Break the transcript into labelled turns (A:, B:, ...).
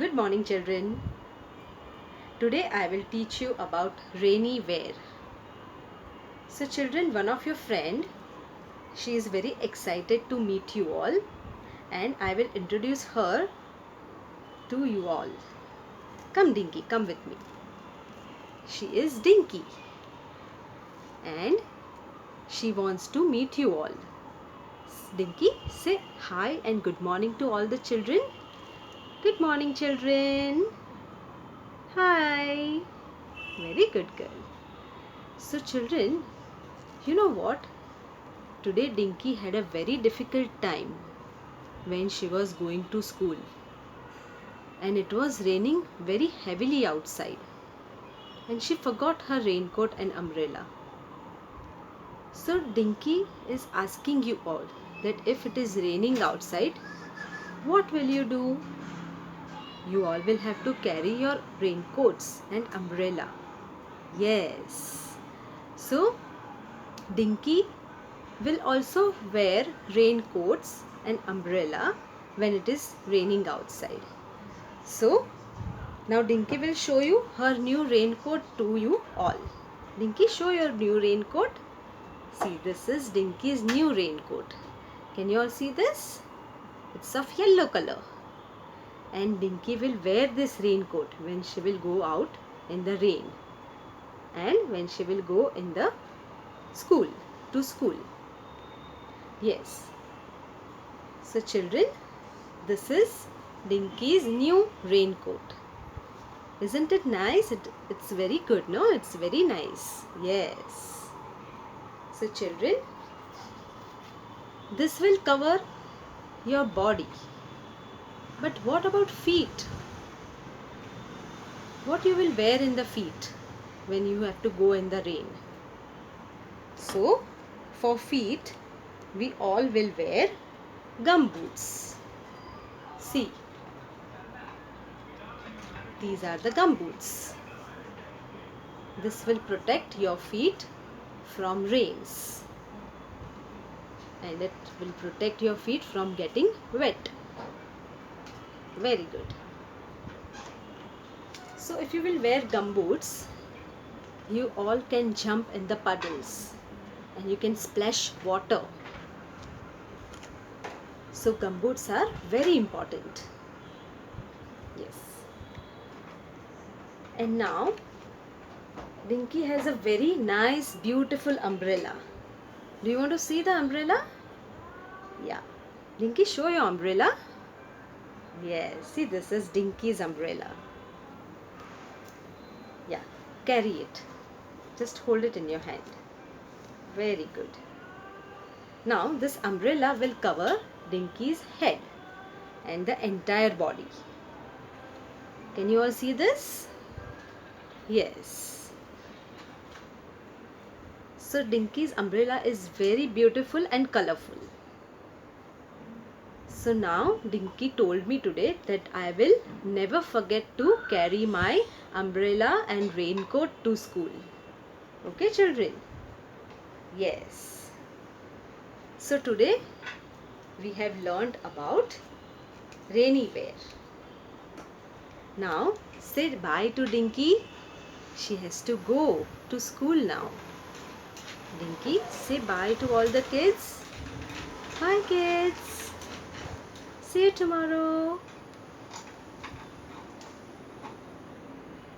A: Good morning, children. Today I will teach you about rainy wear. So children, one of your friend, she is very excited to meet you all and I will introduce her to you all. Come Dinky, come with me. She is Dinky and she wants to meet you all. Dinky, say hi and good morning to all the children. Good morning, children. Hi. Very good girl. So children, you know what? Today Dinky had a very difficult time when she was going to school. And it was raining very heavily outside. And she forgot her raincoat and umbrella. So Dinky is asking you all that if it is raining outside, what will you do? You all will have to carry your raincoats and umbrella. Yes. So Dinky will also wear raincoats and umbrella when it is raining outside. So now Dinky will show you her new raincoat to you all. Dinky, show your new raincoat. See, this is Dinky's new raincoat. Can you all see this? It's of yellow color. And Dinky will wear this raincoat when she will go out in the rain. And when she will go in the school, to school. Yes. So children, this is Dinky's new raincoat. Isn't it nice? It's very good, no? It's very nice. Yes. So children, this will cover your body. But what about feet? What you will wear in the feet when you have to go in the rain? So, for feet, we all will wear gum boots. See, these are the gum boots. This will protect your feet from rains. And it will protect your feet from getting wet. Very good. So if you will wear gum boots, you all can jump in the puddles and you can splash water. So gum boots are very important. Yes. And now Dinky has a very nice, beautiful umbrella. Do you want to see the umbrella? Yeah. Dinky, show your umbrella. Yes. See, this is Dinky's umbrella. Yeah. Carry it. Just hold it in your hand. Very good. Now, this umbrella will cover Dinky's head and the entire body. Can you all see this? Yes. So Dinky's umbrella is very beautiful and colorful. So now Dinky told me today that I will never forget to carry my umbrella and raincoat to school. Okay, children? Yes. So today we have learned about rainy wear. Now say bye to Dinky. She has to go to school now. Dinky, say bye to all the kids. Bye kids. See you tomorrow.